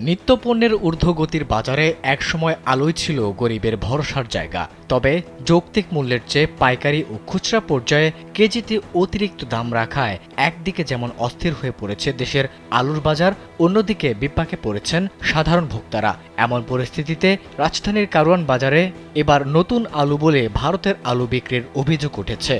নিত্যপণ্যের ঊর্ধ্বগতির বাজারে একসময় আলুই ছিল গরিবের ভরসার জায়গা। তবে যৌক্তিক মূল্যের চেয়ে পাইকারি ও খুচরা পর্যায়ে কেজিতে অতিরিক্ত দাম রাখায় একদিকে যেমন অস্থির হয়ে পড়েছে দেশের আলুর বাজার, অন্যদিকে বিপাকে পড়েছেন সাধারণ ভোক্তারা। এমন পরিস্থিতিতে রাজধানীর কারওয়ান বাজারে এবার নতুন আলু বলে ভারতের আলু বিক্রির অভিযোগ উঠেছে।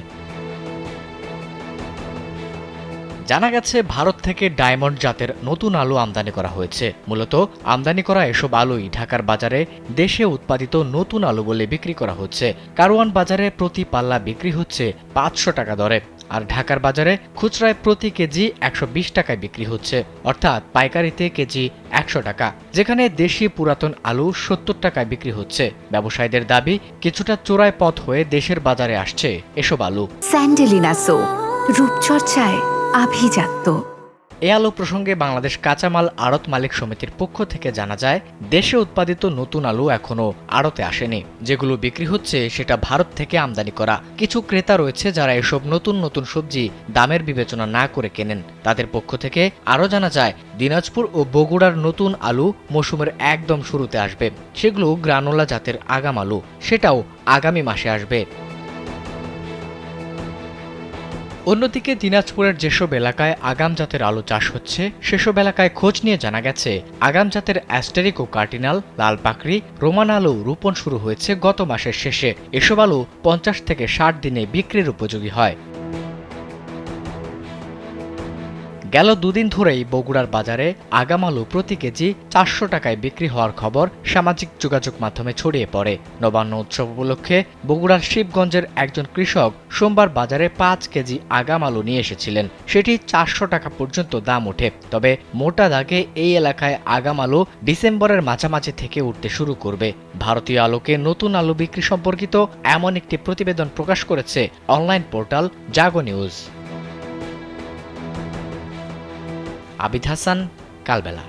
জানা গেছে, ভারত থেকে ডায়মন্ড জাতের নতুন আলু আমদানি করা হয়েছে। মূলত আমদানি করা এসব আলুই ঢাকার বাজারে দেশে উৎপাদিত নতুন আলু বলে বিক্রি করা হচ্ছে। কারওয়ান বাজারে প্রতি পাল্লা বিক্রি হচ্ছে ৫০০ টাকা দরে, আর ঢাকার বাজারে খুচরায় প্রতি কেজি ১২০ টাকায় বিক্রি হচ্ছে, অর্থাৎ পাইকারিতে কেজি ১০০ টাকা। যেখানে দেশি পুরাতন আলু ৭০ টাকায় বিক্রি হচ্ছে। ব্যবসায়ীদের দাবি, কিছুটা চোরাই পথ হয়ে দেশের বাজারে আসছে এসব আলু। স্যান্ডেলিনা সো, রূপচর্চায় আভিজাত্য। এ আলু প্রসঙ্গে বাংলাদেশ কাঁচামাল আড়ত মালিক সমিতির পক্ষ থেকে জানা যায়, দেশে উৎপাদিত নতুন আলু এখনো আড়তে আসেনি। যেগুলো বিক্রি হচ্ছে সেটা ভারত থেকে আমদানি করা। কিছু ক্রেতা রয়েছে যারা এসব নতুন নতুন সবজি দামের বিবেচনা না করে কেনেন। তাদের পক্ষ থেকে আরও জানা যায়, দিনাজপুর ও বগুড়ার নতুন আলু মৌসুমের একদম শুরুতে আসবে। সেগুলো গ্রানোলা জাতের আগাম আলু, সেটাও আগামী মাসে আসবে। অন্যদিকে দিনাজপুরের যেসব এলাকায় আগাম জাতের আলু চাষ হচ্ছে, সেসব এলাকায় খোঁজ নিয়ে জানা গেছে, আগাম জাতের অ্যাস্টেরিক ও কার্টিনাল, লাল পাকড়ি, রোমান আলু রোপণ শুরু হয়েছে গত মাসের শেষে। এসব আলু ৫০ থেকে ৬০ দিনে বিক্রির উপযোগী হয়। গেল দুদিন ধরেই বগুড়ার বাজারে আগাম আলু প্রতি কেজি ৪০০ টাকায় বিক্রি হওয়ার খবর সামাজিক যোগাযোগ মাধ্যমে ছড়িয়ে পড়ে। নবান্ন উৎসব উপলক্ষে বগুড়ার শিবগঞ্জের একজন কৃষক সোমবার বাজারে ৫ কেজি আগাম আলু নিয়ে এসেছিলেন। সেটি ৪০০ টাকা পর্যন্ত দাম ওঠে। তবে মোটা দাগে এই এলাকায় আগাম আলু ডিসেম্বরের মাঝামাঝি থেকে উঠতে শুরু করবে। ভারতীয় আলুকে নতুন আলু বিক্রি সম্পর্কিত এমন একটি প্রতিবেদন প্রকাশ করেছে অনলাইন পোর্টাল জাগো নিউজ। আবিদ হাসান, কালবেলা।